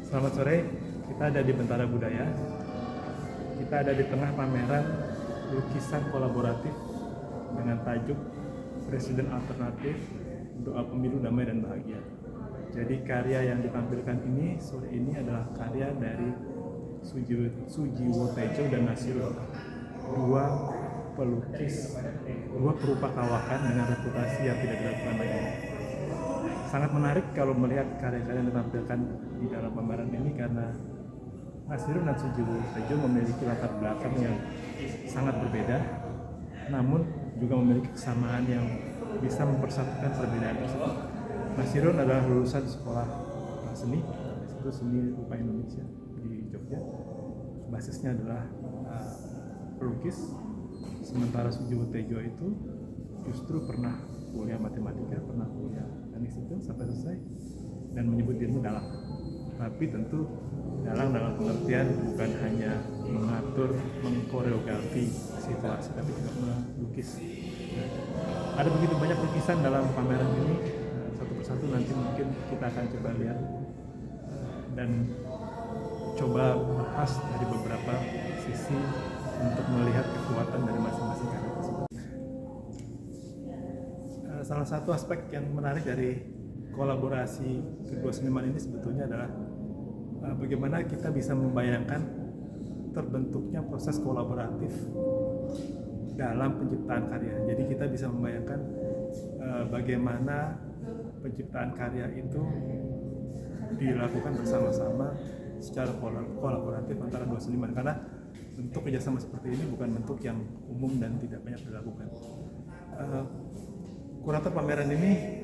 Selamat sore, kita ada di Bentara Budaya. Kita ada di tengah pameran lukisan kolaboratif dengan tajuk Presiden Alternatif, Doa Pemilu Damai dan Bahagia. Jadi karya yang ditampilkan ini sore ini adalah karya dari Sujiwo Tejo dan Nasirun, dua pelukis, dua perupa kawakan dengan reputasi yang tidak dilakukan lagi. Sangat menarik kalau melihat karya-karya yang ditampilkan di dalam pameran ini karena Nasirun dan Sujiwo Tejo memiliki latar belakang yang sangat berbeda, namun juga memiliki kesamaan yang bisa mempersatukan perbedaan tersebut. Nasirun adalah lulusan sekolah seni, itu seni rupa Indonesia di Jogja. Basisnya adalah pelukis, sementara Sujiwo Tejo itu justru pernah kuliah matematika, pernah kuliah teknik sipil sampai selesai dan menyebut dirinya dalang. Tapi tentu dalang dalam pengertian bukan hanya mengatur, mengkoreografi situasi, tapi juga melukis. Ada begitu banyak lukisan dalam pameran ini, satu persatu nanti mungkin kita akan coba lihat dan coba bahas dari beberapa sisi untuk melihat kekuatan dari masing-masing karya tersebut. Salah satu aspek yang menarik dari kolaborasi kedua seniman ini sebetulnya adalah bagaimana kita bisa membayangkan terbentuknya proses kolaboratif dalam penciptaan karya. Jadi kita bisa membayangkan bagaimana penciptaan karya itu dilakukan bersama-sama secara kolaboratif antara dua seniman, karena bentuk kerjasama seperti ini bukan bentuk yang umum dan tidak banyak dilakukan. Kurator pameran ini,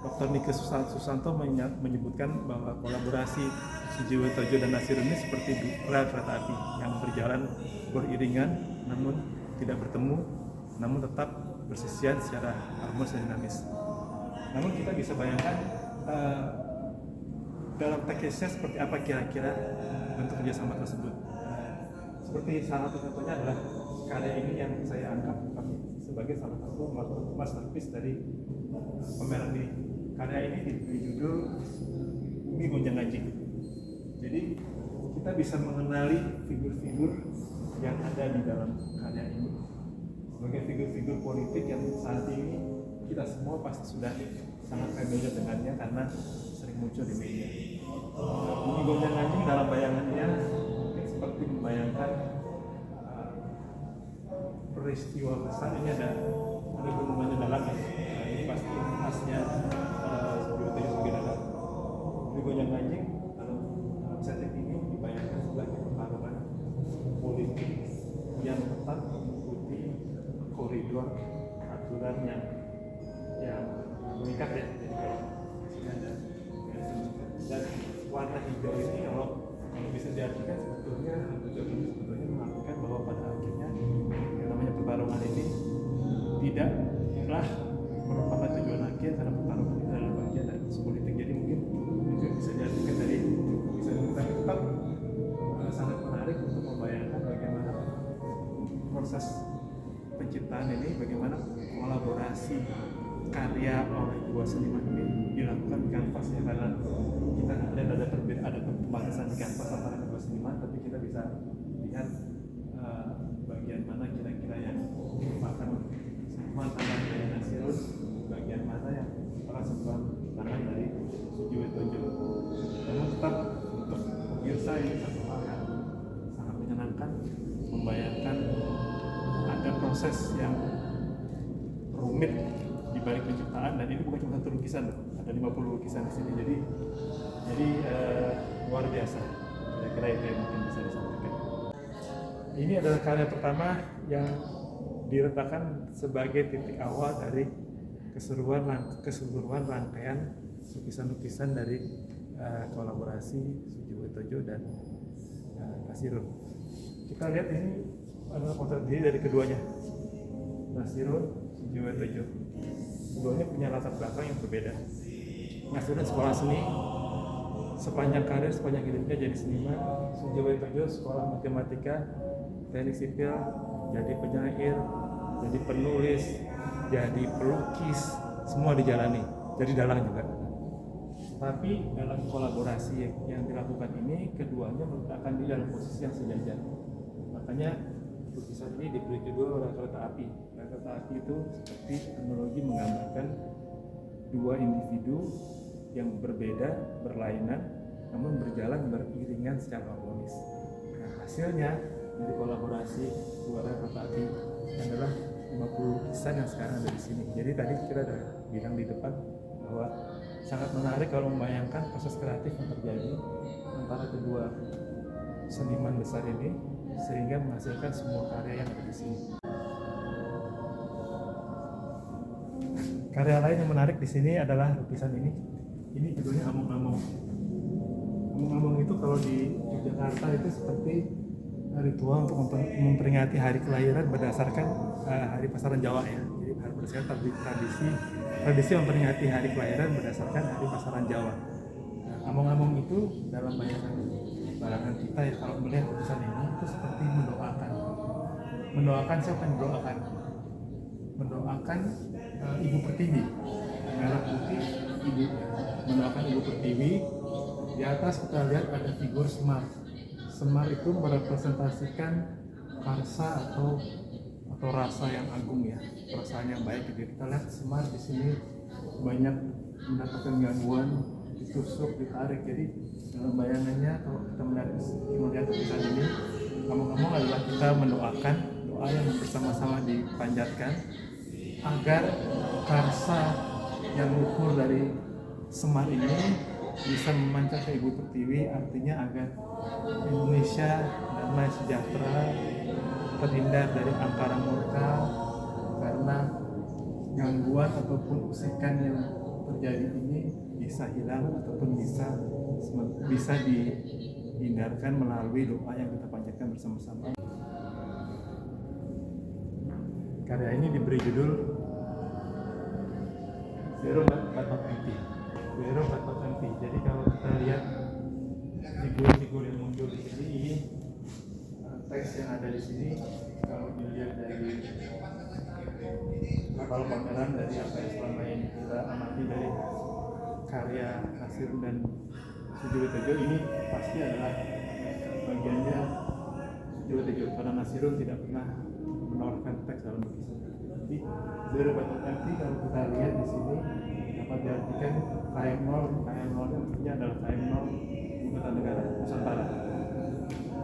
Dr. Nike Susanto menyebutkan bahwa kolaborasi Sujiwo Tejo dan Nasirun ini seperti rel kereta api yang berjalan beriringan namun tidak bertemu, namun tetap bersisian secara harmonis dan dinamis. Namun kita bisa bayangkan dalam teknisnya seperti apa kira-kira bentuk kerjasama tersebut. Seperti salah satu contohnya adalah karya ini yang saya anggap sebagai salah satu masterpiece dari pameran ini. Karya ini diberi judul Bumi Gonjang Ganjing. Jadi kita bisa mengenali figur-figur yang ada di dalam karya ini sebagai figur-figur politik yang saat ini kita semua pasti sudah sangat familiar dengannya karena sering muncul di media. Bumi Gonjang Ganjing dalam bayangannya mungkin seperti membayangkan peristiwa besar. Ini ada gunungannya dalam ya. Ini pasti khasnya Sujiwo Tejo sebagai dalang. Bumi Gonjang Ganjing dalam setting ini dibayangkan sebagai pertarungan politik yang tetap mengikuti koridor aturan yang mengikat ya. Dan warna hijau ini kalau bisa diartikan sebetulnya mengartikan bahwa pada akhirnya yang namanya pertarungan ini tidaklah merupakan tujuan akhir, karena pertarungan itu adalah bagian dari proses politik. Jadi mungkin itu bisa diartikan dari bisa tapi tetap sangat menarik untuk membayangkan bagaimana proses penciptaan ini, bagaimana kolaborasi karya oleh dua seniman ini dilakukan di kanvasnya, karena kita ada pembatasan di kanvas antara dua seniman, tapi kita bisa lihat bagian mana kira-kira yang merupakan seniman tangan dari Nasirun, bagian mana yang merupakan seniman tangan dari Sujiwo Tejo. Namun tetap untuk pemirsa ini satu hal yang sangat menyenangkan membayangkan ada proses yang rumit di balik penciptaan, dan ini bukan cuma satu lukisan, ada 50 lukisan di sini. Jadi luar biasa. Kira-kira itu yang mungkin bisa disampaikan. Ini adalah karya pertama yang diletakkan sebagai titik awal dari keseluruhan rangkaian lukisan-lukisan dari kolaborasi Sujiwo Tejo dan Nasirun. Kita lihat ini adalah potret diri dari keduanya, Nasirun, Sujiwo Tejo. Keduanya punya latar belakang yang berbeda. Nasirun sekolah seni, sepanjang karir, sepanjang hidupnya jadi seniman. Sujiwo Tejo sekolah matematika, teknik sipil, jadi penyair, jadi penulis, jadi pelukis, semua dijalani. Jadi dalang juga. Tapi dalam kolaborasi yang dilakukan ini, keduanya meletakkan di dalam posisi yang sejajar. Makanya lukisan ini diberi judul rel kereta api. Rel kereta api itu seperti analogi menggambarkan dua individu yang berbeda, berlainan, namun berjalan beriringan secara harmonis. Nah, hasilnya dari kolaborasi dua rel kereta api adalah 50 lukisan yang sekarang ada di sini. Jadi tadi kita udah bilang di depan bahwa sangat menarik kalau membayangkan proses kreatif yang terjadi antara kedua seniman besar ini sehingga menghasilkan semua karya yang ada di sini. Karya lain yang menarik di sini adalah lukisan ini. Ini judulnya Among-Among. Among-Among itu kalau di Yogyakarta itu seperti ritual untuk memperingati hari kelahiran berdasarkan hari pasaran Jawa ya. Jadi berdasarkan tradisi memperingati hari kelahiran berdasarkan hari pasaran Jawa. Nah, Among-Among itu dalam bayangan kita ya, kalau melihat lukisan ini itu seperti mendoakan siapa yang mendoakan? Mendoakan Ibu Pertiwi, merah putih ibu, mendoakan Ibu Pertiwi. Di atas kita lihat ada figur Semar. Semar itu merepresentasikan karsa atau rasa yang agung ya, perasaan yang baik. Jadi kita lihat Semar di sini banyak mendapatkan gangguan, ditusuk, ditarik. Jadi dalam bayangannya kalau kita melihat lukisan ini, ngomong-ngomong adalah kita mendoakan doa yang bersama-sama dipanjatkan agar karsa yang luhur dari Semar ini bisa memancar ke Ibu Pertiwi, artinya agar Indonesia damai sejahtera, terhindar dari ampara murka karena gangguan ataupun usikan yang terjadi ini bisa hilang ataupun bisa dihindarkan melalui doa yang kita panjatkan bersama-sama. Karya ini diberi judul Zero But Not Empty. Zero But Not Empty. Jadi kalau kita lihat figur-figur yang muncul di sini, ini teks yang ada di sini kalau dilihat dari kapal pameran, dari apa yang selama ini kita amati dari karya Nasir dan Sujulu Tejo, ini pasti adalah bagiannya Sujulu Tejo karena Nasirun tidak pernah menawarkan teks dalam lukisan. Jadi Zero But Not Empty kalau kita lihat di sini dapat diartikan KM0 artinya adalah KM0 Ibu Kota Negara Nusantara.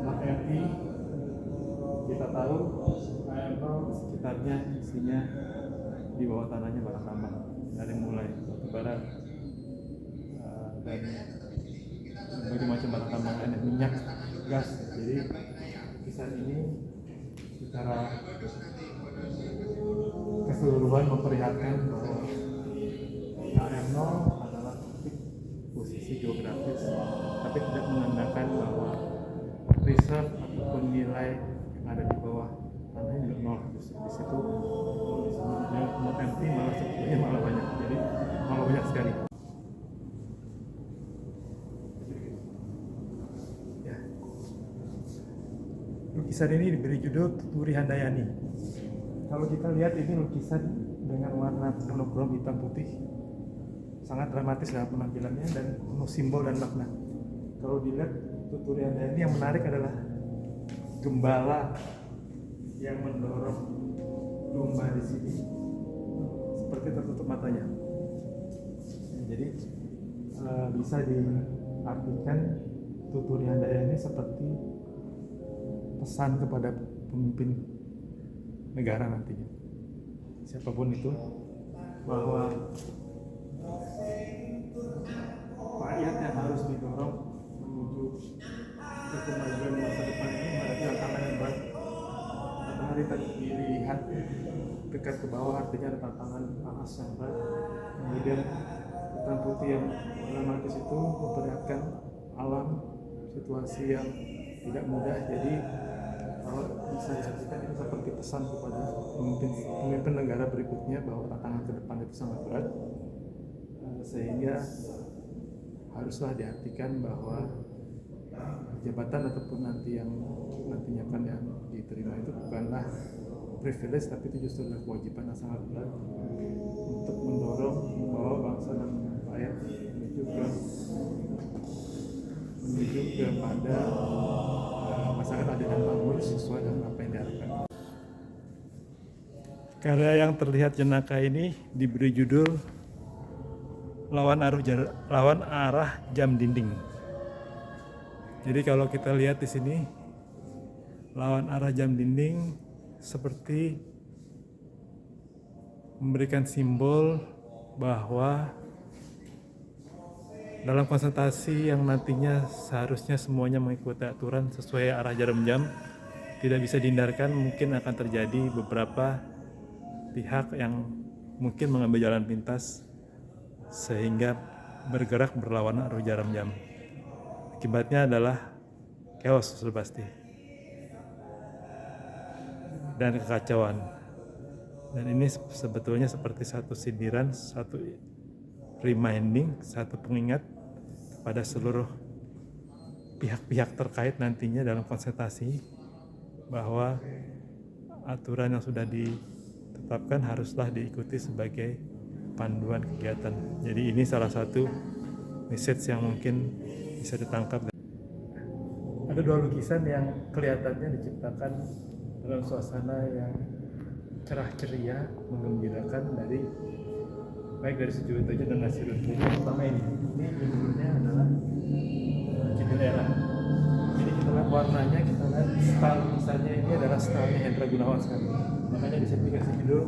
Not Empty kita tahu KM0 sekitarnya isinya di bawah tanahnya barang tambang dari mulai batu bara dan berbagai macam barang tambang lainnya, minyak, gas. Jadi lukisan ini secara keseluruhan memperlihatkan bahwa KM0 adalah titik posisi geografis, tapi tidak menandakan bahwa reserve ataupun nilai yang ada di bawah tanahnya juga nol. Di situ not empty malah sebetulnya malah banyak, jadi malah banyak sekali. Ya. Lukisan ini diberi judul Tuturi Handayani. Kalau kita lihat ini lukisan dengan warna monokrom hitam putih, sangat dramatis dalam penampilannya dan penuh simbol dan makna. Kalau dilihat Tuturi Handayani, yang menarik adalah gembala yang mendorong domba di sini seperti tertutup matanya. Jadi bisa diartikan Tuturi Handayani seperti pesan kepada pemimpin negara nantinya, siapapun itu, bahwa rakyat yang harus didorong menuju ke kemajuan masa depan ini menghadapi tantangan yang berat. Matahari tadi dilihat dekat ke bawah, artinya ada tantangan panas yang berat. Kemudian hitam putih yang dramatis itu memperlihatkan alam, situasi yang tidak mudah. Jadi kalau bisa diartikan itu seperti pesan kepada pemimpin negara berikutnya bahwa tantangan ke depan itu sangat berat, sehingga haruslah diartikan bahwa jabatan ataupun nantinya akan yang diterima itu bukanlah privilege, tapi itu justru adalah kewajiban yang sangat berat untuk mendorong membawa bangsa dan rakyat menuju kepada masyarakat adil dan makmur sesuai dengan apa yang diharapkan. Karya yang terlihat jenaka ini diberi judul lawan arah jam dinding. Jadi kalau kita lihat di sini, lawan arah jam dinding seperti memberikan simbol bahwa dalam konsentrasi yang nantinya seharusnya semuanya mengikuti aturan sesuai arah jarum jam, tidak bisa dihindarkan mungkin akan terjadi beberapa pihak yang mungkin mengambil jalan pintas sehingga bergerak berlawanan arah jarum jam. Akibatnya adalah chaos sudah pasti dan kekacauan. Dan ini sebetulnya seperti satu sindiran, satu reminding, satu pengingat kepada seluruh pihak-pihak terkait nantinya dalam konsentrasi bahwa aturan yang sudah ditetapkan haruslah diikuti sebagai panduan kegiatan. Jadi ini salah satu message yang mungkin bisa ditangkap. Ada dua lukisan yang kelihatannya diciptakan dalam suasana yang cerah ceria, menggembirakan baik dari Sujiwotojo dan Nasirun. Pertama ini judulnya adalah Cindil Era. Jadi kita lihat warnanya, kita lihat style lukisannya ini adalah stylenya Hendra Gunawan sekali. Makanya di sini dikasih judul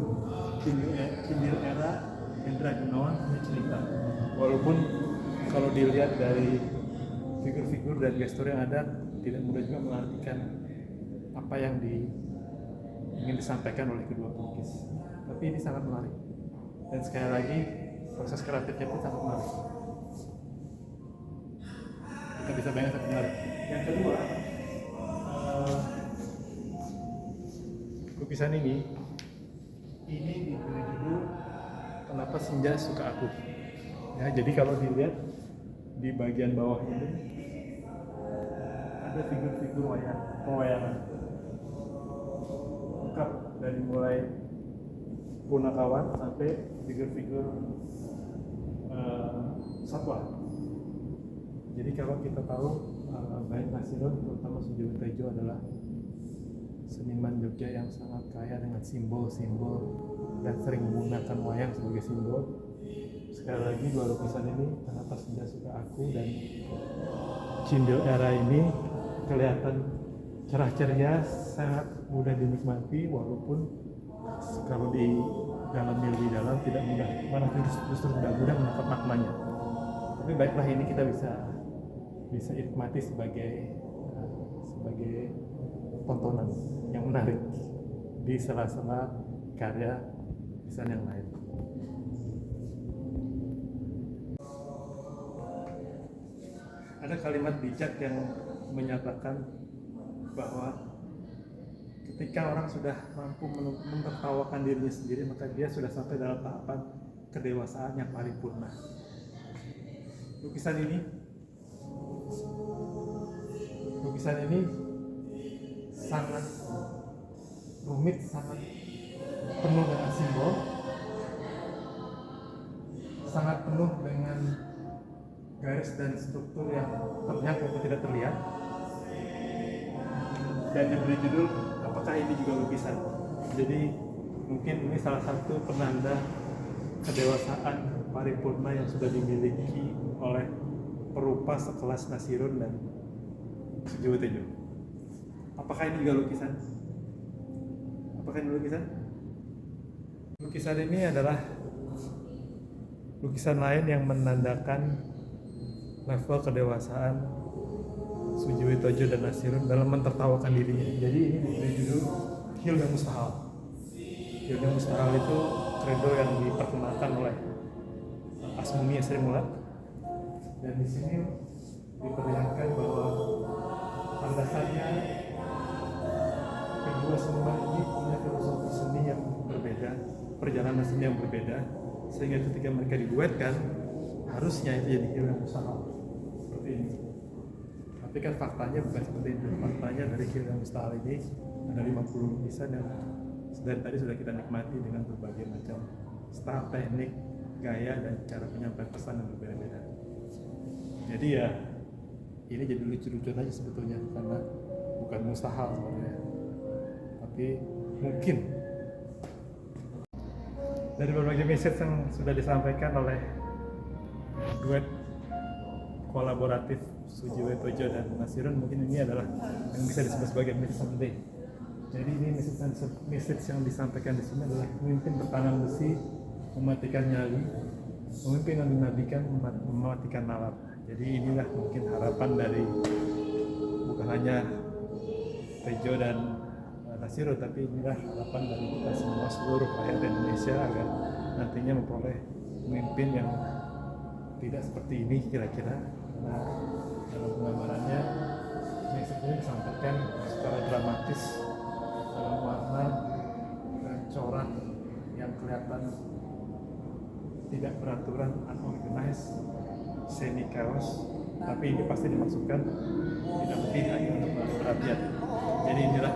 Cindil Era Hendra Gunawan Cerita. Walaupun kalau dilihat dari figur-figur dan gestur yang ada, tidak mudah juga mengartikan apa yang ingin disampaikan oleh kedua pelukis. Tapi ini sangat menarik. Dan sekali lagi, proses kreatifnya pun sangat menarik. Kita bisa bayangkan sangat menarik. Yang kedua, lukisan ini diberi judul Kenapa Senja Suka Aku. Ya, jadi kalau dilihat di bagian bawah ini ada figur-figur pewayangan lengkap dari mulai punakawan sampai figur-figur satwa. Jadi kalau kita tahu baik Nasirun terutama Sujiwotojo adalah seniman Jogja yang sangat kaya dengan simbol-simbol dan sering menggunakan wayang sebagai simbol. Sekali lagi dua lukisan ini, Kenapa Senja Suka Aku dan Cindil Era ini kelihatan cerah ceria, sangat mudah dinikmati walaupun kalau di dalam lebih dalam tidak mudah, malah justru tidak mudah menangkap maknanya. Tapi baiklah, ini kita bisa nikmati sebagai tontonan yang menarik di sela-sela karya lukisan yang lain. Ada kalimat bijak yang menyatakan bahwa ketika orang sudah mampu menertawakan dirinya sendiri, maka dia sudah sampai dalam tahapan kedewasaan yang paripurna. Lukisan ini sangat rumit, sangat penuh dengan simbol, sangat penuh dengan garis dan struktur yang terlihat maupun tidak terlihat, dan diberi judul Apakah Ini Juga Lukisan. Jadi mungkin ini salah satu penanda kedewasaan paripurna yang sudah dimiliki oleh perupa sekelas Nasirun dan Sujiwotojo. Apakah ini juga lukisan? Apakah ini lukisan? Lukisan ini adalah lukisan lain yang menandakan level kedewasaan Sujiwotojo dan Nasirun dalam mentertawakan dirinya. Jadi ini diberi judul Hilda Mustahal. Hilda Mustahal itu kredo yang diperkenalkan oleh Asmumi Sri Mulat. Dan di sini diperlihatkan bahwa landasannya kedua seniman ini punya filosofi seni yang berbeda, perjalanan seni yang berbeda, sehingga ketika mereka diduetkan harusnya itu jadi Hilda Mustahal seperti ini. Tapi kan faktanya bukan seperti itu. Faktanya dari Hilda Mustahal ini ada 50 lukisan yang dari tadi sudah kita nikmati dengan berbagai macam style, teknik, gaya, dan cara penyampaian pesan yang berbeda-beda. Jadi ya ini jadi lucu-lucuan aja sebetulnya, karena bukan mustahil sebenarnya, tapi mungkin. Dari berbagai message yang sudah disampaikan oleh duet kolaboratif Sujiwotojo dan Nasirun, mungkin ini adalah yang bisa disebut sebagai message of the day. Jadi ini message yang disampaikan di sini adalah pemimpin bertangan besi mematikan nyali, pemimpin yang dinabikan mematikan nalar. Jadi inilah mungkin harapan dari bukan hanya Tejo dan Nasirun, tapi inilah harapan dari kita semua, seluruh rakyat Indonesia, agar nantinya memperoleh pemimpin yang tidak seperti ini kira-kira. Karena dalam penggambarannya message ini disampaikan secara dramatis dalam warna dan corak yang kelihatan tidak beraturan, unorganized, semi chaos, tapi ini pasti dimaksudkan tidak hanya untuk menarik perhatian. Jadi inilah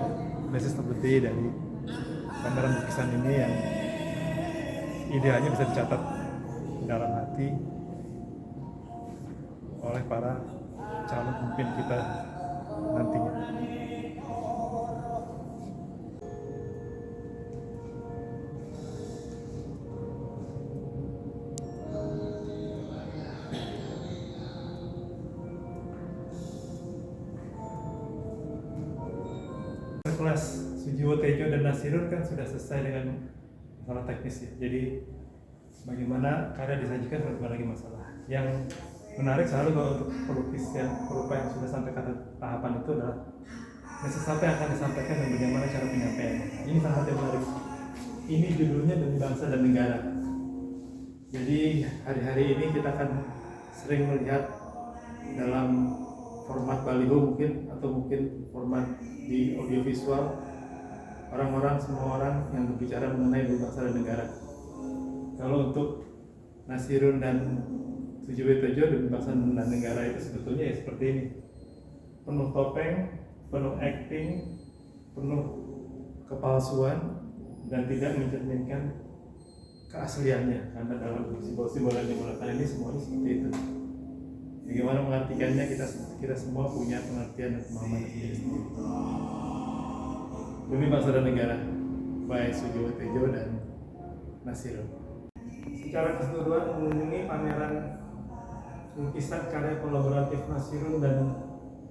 message of the day dari pameran lukisan ini yang idealnya bisa dicatat dalam hati oleh para calon pemimpin kita nantinya. Kelas Sujiwotojo dan Nasirun kan sudah selesai dengan masalah teknis ya. Jadi bagaimana karya disajikan bukan lagi masalah. Yang menarik selalu kalau untuk pelukis yang perupa yang sudah sampai ke tahapan itu adalah message apa yang akan disampaikan dan bagaimana cara penyampaiannya. Ini sangat menarik. Ini judulnya Demi Bangsa dan Negara. Jadi hari-hari ini kita akan sering melihat dalam format baliho mungkin, atau mungkin format di audiovisual, semua orang yang berbicara mengenai bangsa dan negara. Kalau untuk Nasirun dan Sujiwotojo demi bangsa dan negara itu sebetulnya ya seperti ini, penuh topeng, penuh acting, penuh kepalsuan, dan tidak mencerminkan keasliannya, karena dalam simbol-simbol yang digunakan ini semuanya seperti itu. Bagaimana mengartikannya, kita semua punya pengertian dan pemahaman sendiri-sendiri. Demi bangsa dan negara, by Sujiwotojo dan Nasirun. Secara keseluruhan mengunjungi pameran lukisan karya kolaboratif Nasirun dan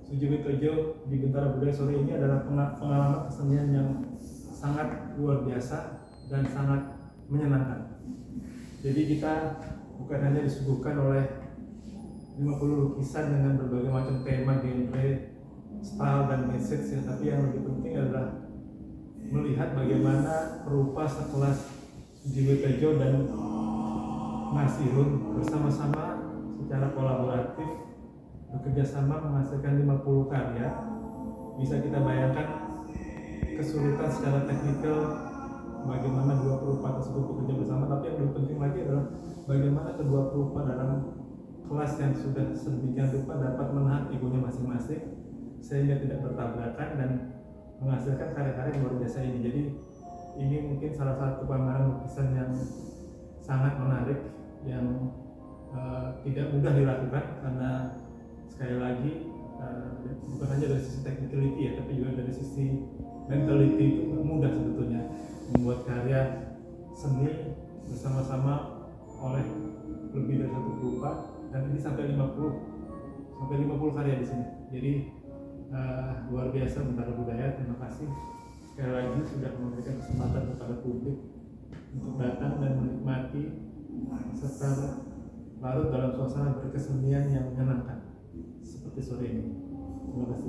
Sujiwotojo di Bentara Budaya sore ini adalah pengalaman kesenian yang sangat luar biasa dan sangat menyenangkan. Jadi kita bukan hanya disuguhkan oleh 50 lukisan dengan berbagai macam tema, genre, style, dan message ya, tapi yang lebih penting adalah melihat bagaimana perupa sekelas Sujiwotojo dan Nasirun bersama-sama secara kolaboratif bekerja sama menghasilkan 50 karya. Bisa kita bayangkan kesulitan secara teknikal bagaimana dua perupa tersebut bekerja bersama, tapi yang lebih penting lagi adalah bagaimana kedua perupa dalam kelas yang sudah sedemikian rupa dapat menahan egonya masing-masing sehingga tidak bertabrakan dan menghasilkan karya-karya yang luar biasa ini. Jadi ini mungkin salah satu pameran lukisan yang sangat menarik, yang tidak mudah dilakukan, karena sekali lagi bukan hanya dari sisi technicality ya, tapi juga dari sisi mentality. Itu mudah sebetulnya membuat karya seni bersama-sama oleh lebih dari satu perupa, dan ini sampai 50 karya di sini. Jadi luar biasa Bentara Budaya. Terima kasih sekali lagi sudah memberikan kesempatan kepada publik untuk datang dan menikmati serta larut dalam suasana berkesenian yang menyenangkan seperti sore ini. Terima kasih.